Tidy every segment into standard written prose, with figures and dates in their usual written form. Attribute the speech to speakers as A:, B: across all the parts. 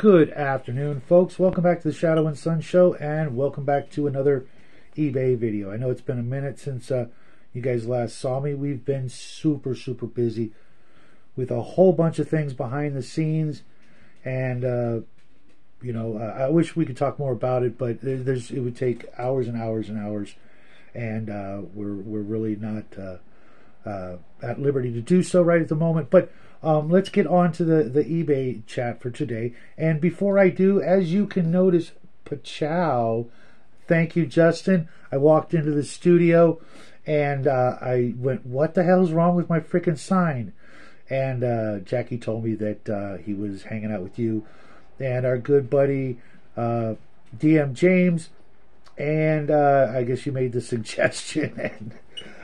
A: Good afternoon, folks. Welcome back to the Shadow and Sun Show, and welcome back to another eBay video. I know it's been a minute since you guys last saw me. We've been super busy with a whole bunch of things behind the scenes, and I wish we could talk more about it, but it would take hours and hours and hours, and we're really not at liberty to do so right at the moment. But let's get on to the eBay chat for today. And before I do, as you can notice, pachow, thank you, Justin. I walked into the studio and I went, what the hell's wrong with my freaking sign? And Jackie told me that he was hanging out with you and our good buddy DM James. And I guess you made the suggestion. And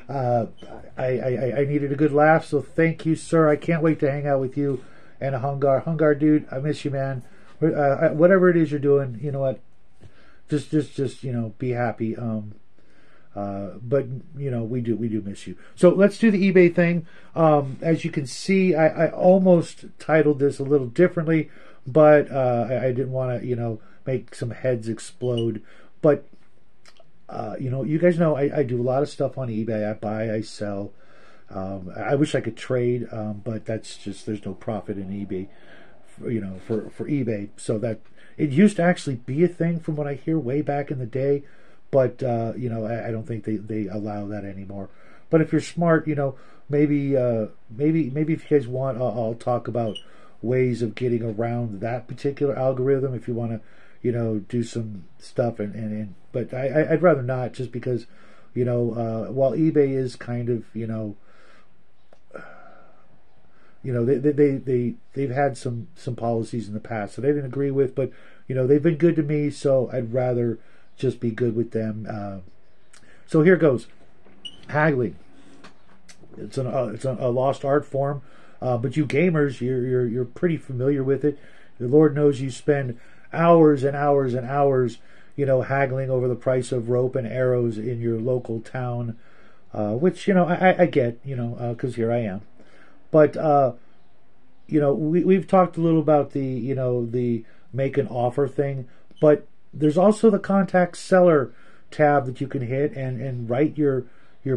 A: I needed a good laugh, so thank you, sir. I can't wait to hang out with you and a Hungar, dude. I miss you, man. Whatever it is you're doing, you know what? Just be happy. But we do miss you. So let's do the eBay thing. As you can see, I almost titled this a little differently, but I didn't want to make some heads explode. But you guys know I do a lot of stuff on eBay. I buy, I sell. I wish I could trade, but that's just, there's no profit in eBay, for eBay. So that it used to actually be a thing from what I hear way back in the day, but I don't think they allow that anymore. But if you're smart, maybe if you guys want, I'll talk about ways of getting around that particular algorithm if you want to. Do some stuff, but I'd rather not, just because, while eBay is kind of, they've had some policies in the past that I didn't agree with, but they've been good to me, so I'd rather just be good with them. So here goes. Haggling. It's a lost art form, but you gamers, you're pretty familiar with it. The Lord knows you spend hours and hours and hours, haggling over the price of rope and arrows in your local town, which, I get, because here I am. But, we've talked a little about the make an offer thing, but there's also the contact seller tab that you can hit and write your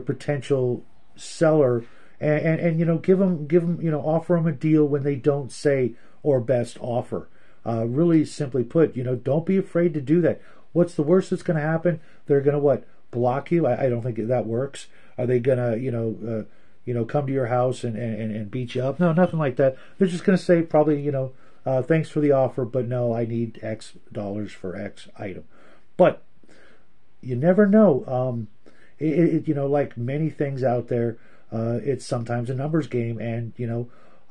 A: potential seller and give them, offer them a deal when they don't say or best offer. Really simply put, don't be afraid to do that. What's the worst that's going to happen? They're going to block you? I don't think that works. Are they going to, come to your house and beat you up? No, nothing like that. They're just going to say probably, thanks for the offer, but no, I need X dollars for X item. But you never know. Like many things out there, it's sometimes a numbers game, and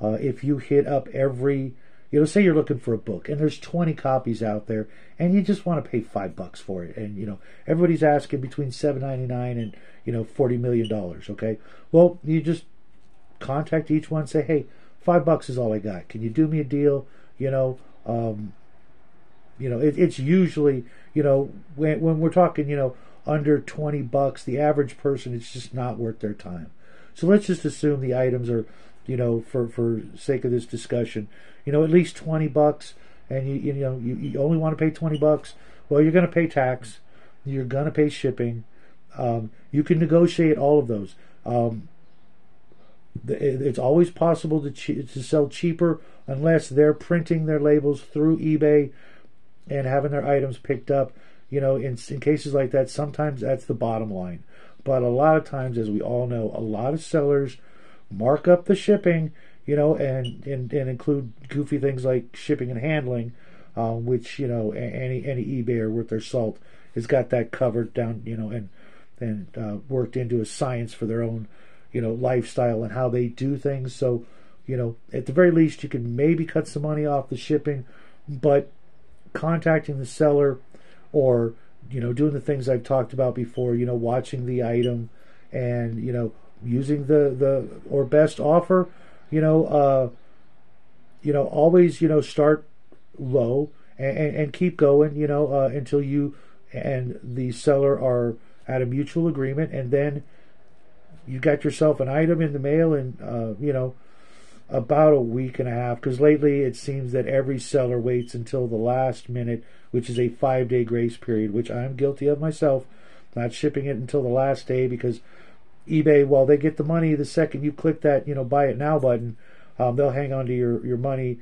A: if you hit up every. Say you're looking for a book and there's 20 copies out there and you just want to pay $5 for it. And, everybody's asking between $7.99 and, $40 million. Okay. Well, you just contact each one, say, hey, $5 is all I got. Can you do me a deal? It's usually, when we're talking, under $20, the average person, it's just not worth their time. So let's just assume the items are, for sake of this discussion, at least $20, and you only want to pay $20. Well, you're going to pay tax, you're going to pay shipping. You can negotiate all of those. It's always possible to sell cheaper unless they're printing their labels through eBay and having their items picked up. In cases like that, sometimes that's the bottom line. But a lot of times, as we all know, a lot of sellers mark up the shipping, and include goofy things like shipping and handling, which, any eBayer worth their salt has got that covered down, and worked into a science for their own, lifestyle and how they do things. So, at the very least, you can maybe cut some money off the shipping, but contacting the seller or, doing the things I've talked about before, watching the item and, using the or best offer, always, start low and keep going, until you and the seller are at a mutual agreement, and then you got yourself an item in the mail, and about a week and a half, because lately it seems that every seller waits until the last minute, which is a 5-day grace period, which I'm guilty of myself, not shipping it until the last day, because eBay, while they get the money the second you click that, buy it now button, they'll hang on to your money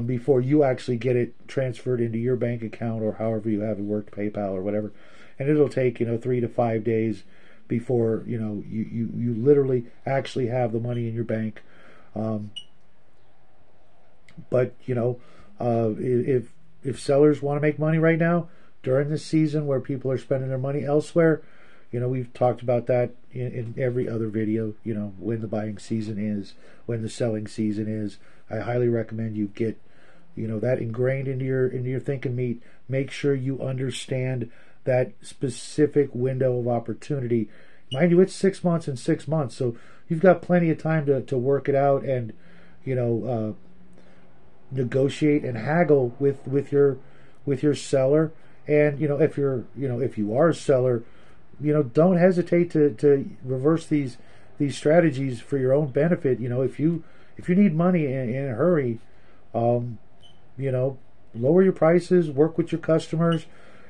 A: before you actually get it transferred into your bank account, or however you have it worked, PayPal or whatever. And it'll take 3 to 5 days before you literally actually have the money in your bank. But if sellers want to make money right now during this season where people are spending their money elsewhere, we've talked about that in every other video. When the buying season is, when the selling season is. I highly recommend you get that ingrained into your thinking meat. Make sure you understand that specific window of opportunity. Mind you, it's 6 months and 6 months, so you've got plenty of time to work it out and negotiate and haggle with your seller. And if you are a seller, don't hesitate to reverse these strategies for your own benefit. If you need money in a hurry, lower your prices, work with your customers,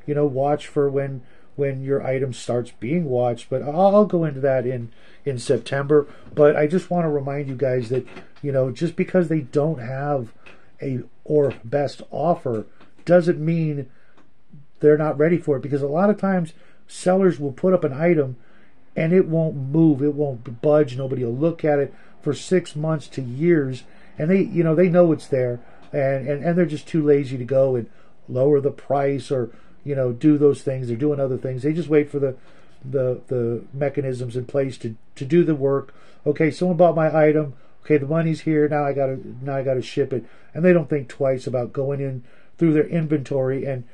A: watch for when your item starts being watched. But I'll go into that in September. But I just want to remind you guys that just because they don't have a or best offer doesn't mean they're not ready for it, because a lot of times sellers will put up an item and it won't move, it won't budge, nobody will look at it for 6 months to years, and they know it's there, and they're just too lazy to go and lower the price or do those things. They're doing other things. They just wait for the mechanisms in place to do the work. Okay, someone bought my item. Okay, the money's here. Now I gotta ship it, and they don't think twice about going in through their inventory and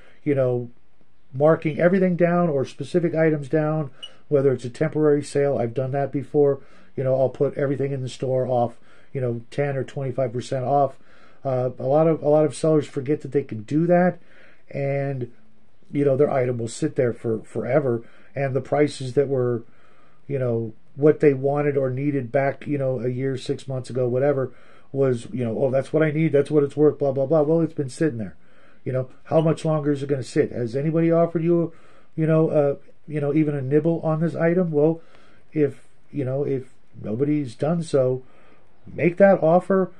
A: marking everything down or specific items down. Whether it's a temporary sale, I've done that before. I'll put everything in the store off, 10 or 25% off. A lot of sellers forget that they can do that, and their item will sit there for forever, and the prices that were what they wanted or needed back a year, 6 months ago, whatever, was oh, that's what I need, that's what it's worth, blah blah blah. Well, it's been sitting there. How much longer is it going to sit? Has anybody offered you even a nibble on this item? Well, if nobody's done so, make that offer.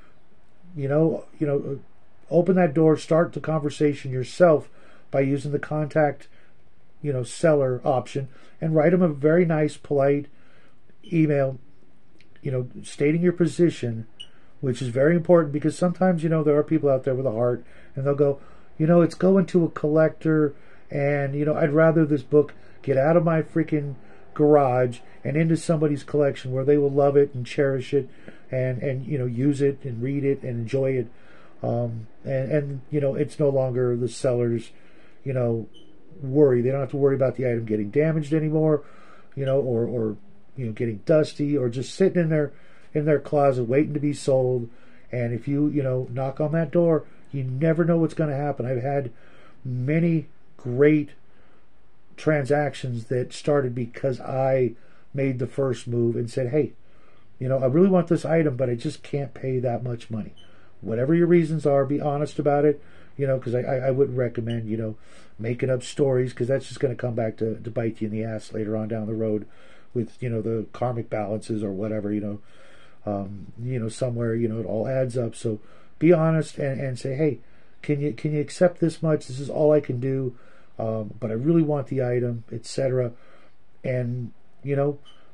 A: Open that door, start the conversation yourself by using the contact seller option, and write them a very nice, polite email, stating your position, which is very important, because sometimes there are people out there with a heart, and they'll go, it's going to a collector, and I'd rather this book get out of my freaking garage and into somebody's collection where they will love it and cherish it and use it and read it and enjoy it, and it's no longer the seller's worry. They don't have to worry about the item getting damaged anymore, or getting dusty, or just sitting in their closet waiting to be sold. And if you knock on that door, you never know what's going to happen. I've had many great transactions that started because I made the first move and said, hey, I really want this item, but I just can't pay that much money. Whatever your reasons are, be honest about it, because I wouldn't recommend, making up stories, because that's just going to come back to bite you in the ass later on down the road with, the karmic balances or whatever, somewhere, it all adds up. So be honest and say, hey, can you accept this much? This is all I can do, but I really want the item, etc. And,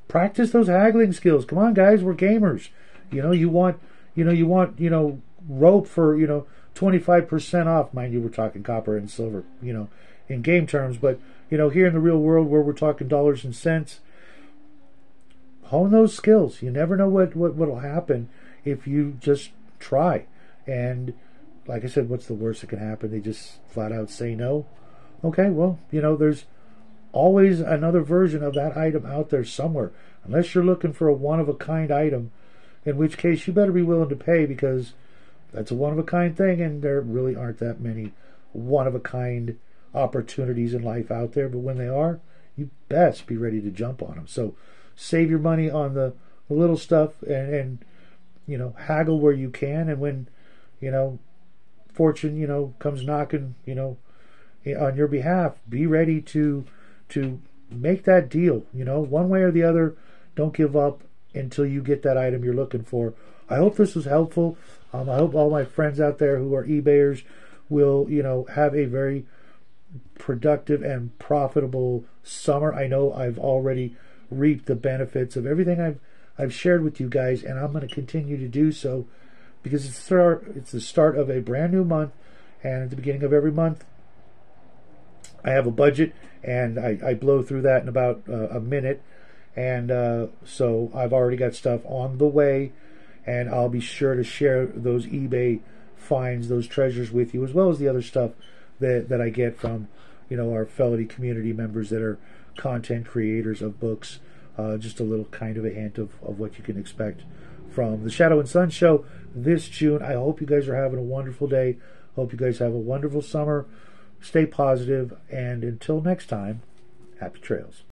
A: practice those haggling skills. Come on, guys, we're gamers. You want rope for, 25% off. Mind you, we're talking copper and silver, in game terms. But, here in the real world where we're talking dollars and cents, hone those skills. You never know what'll happen if you just try. And like I said, what's the worst that can happen? They just flat out say no. Okay, well, there's always another version of that item out there somewhere, unless you're looking for a one-of-a-kind item, in which case you better be willing to pay, because that's a one-of-a-kind thing, and there really aren't that many one-of-a-kind opportunities in life out there. But when they are, you best be ready to jump on them. So save your money on the little stuff, and haggle where you can, and when, fortune, comes knocking, on your behalf, be ready to make that deal, one way or the other. Don't give up until you get that item you're looking for. I hope this was helpful. I hope all my friends out there who are eBayers will, have a very productive and profitable summer. I know I've already reaped the benefits of everything I've shared with you guys, and I'm going to continue to do so, because it's the start of a brand new month, and at the beginning of every month I have a budget, and I blow through that in about a minute, and so I've already got stuff on the way, and I'll be sure to share those eBay finds, those treasures with you, as well as the other stuff that I get from our fellow community members that are content creators of books. Just a little kind of a hint of what you can expect from the Shadow and Sun Show this June. I hope you guys are having a wonderful day. Hope you guys have a wonderful summer. Stay positive, and until next time, happy trails.